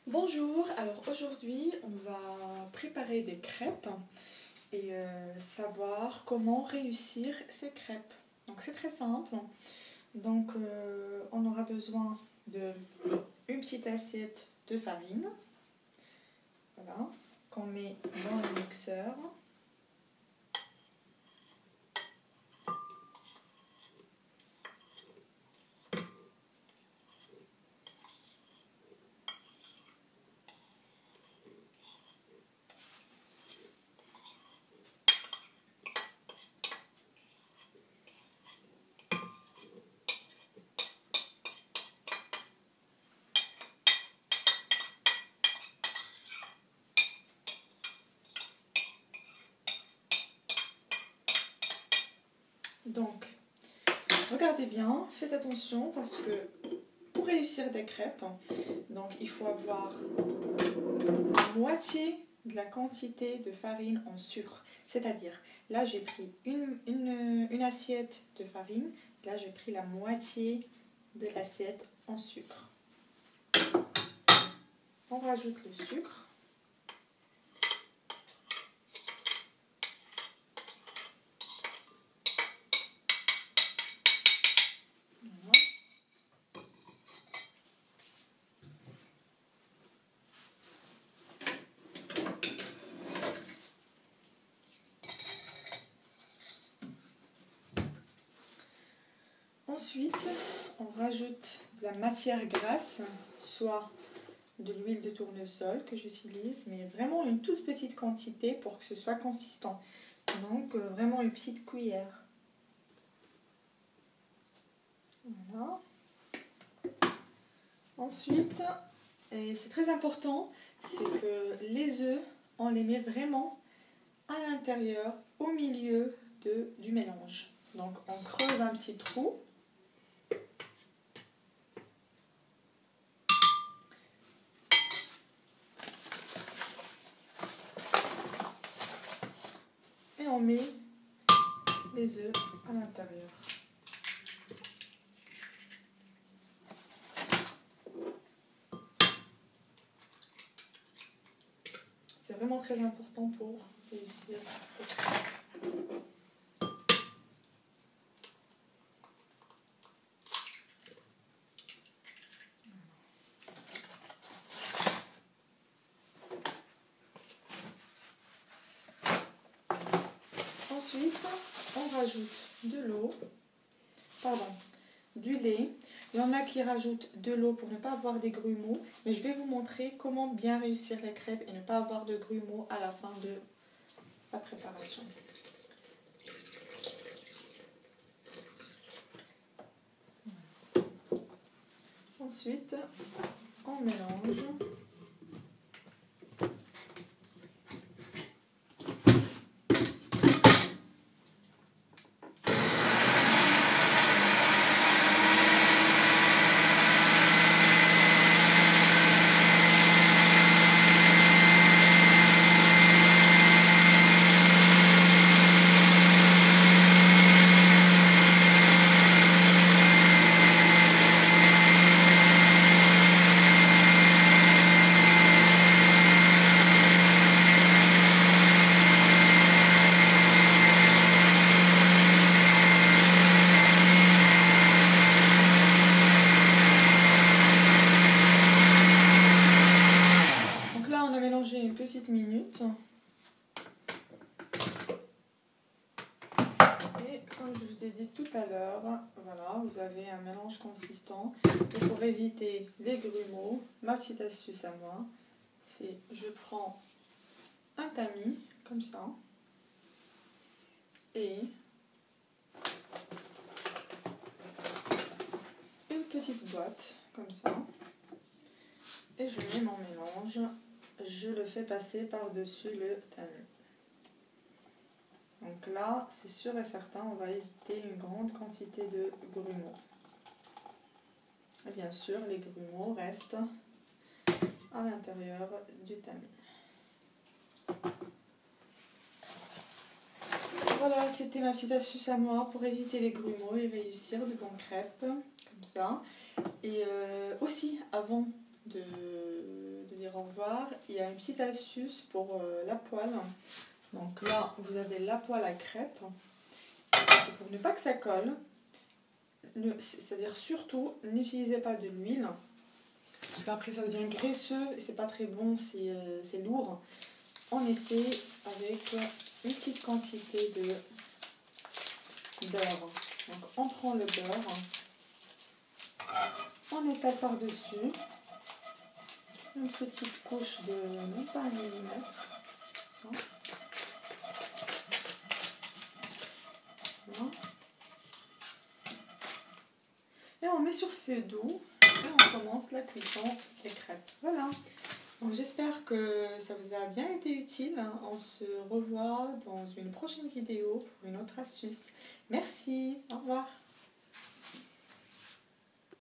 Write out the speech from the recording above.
Bonjour, alors aujourd'hui on va préparer des crêpes et savoir comment réussir ces crêpes. Donc c'est très simple. Donc on aura besoin d'une petite assiette de farine, voilà, qu'on met dans le mixeur. Donc, regardez bien, faites attention parce que pour réussir des crêpes, donc il faut avoir la moitié de la quantité de farine en sucre. C'est-à-dire, là j'ai pris une assiette de farine, là j'ai pris la moitié de l'assiette en sucre. On rajoute le sucre. Ensuite, on rajoute de la matière grasse, soit de l'huile de tournesol que j'utilise, mais vraiment une toute petite quantité pour que ce soit consistant. Donc vraiment une petite cuillère. Voilà. Ensuite, et c'est très important, c'est que les œufs, on les met vraiment à l'intérieur, au milieu du mélange. Donc on creuse un petit trou. Et on met les œufs à l'intérieur. C'est vraiment très important pour réussir. Ensuite, on rajoute du lait. Il y en a qui rajoutent de l'eau pour ne pas avoir des grumeaux, mais je vais vous montrer comment bien réussir les crêpes et ne pas avoir de grumeaux à la fin de la préparation. Ensuite, on mélange. Une petite minute et comme je vous ai dit tout à l'heure, voilà, vous avez un mélange consistant. Et pour éviter les grumeaux, ma petite astuce à moi, c'est je prends un tamis comme ça et une petite boîte comme ça et je mets mon mélange. Je le fais passer par-dessus le tamis. Donc là, c'est sûr et certain, on va éviter une grande quantité de grumeaux. Et bien sûr, les grumeaux restent à l'intérieur du tamis. Voilà, c'était ma petite astuce à moi pour éviter les grumeaux et réussir de bonnes crêpes, comme ça. Et aussi, avant de dire au revoir, il y a une petite astuce pour la poêle. Donc là, vous avez la poêle à crêpes. Et pour ne pas que ça colle, c'est-à-dire surtout, n'utilisez pas de l'huile. Parce qu'après ça devient graisseux et c'est pas très bon, c'est lourd. On essaie avec une petite quantité de beurre. Donc on prend le beurre, on étale par-dessus une petite couche de même pas 1 millimètre. Ça. Voilà. Et on met sur feu doux et on commence la cuisson des crêpes. Voilà. Donc j'espère que ça vous a bien été utile. On se revoit dans une prochaine vidéo pour une autre astuce. Merci, au revoir.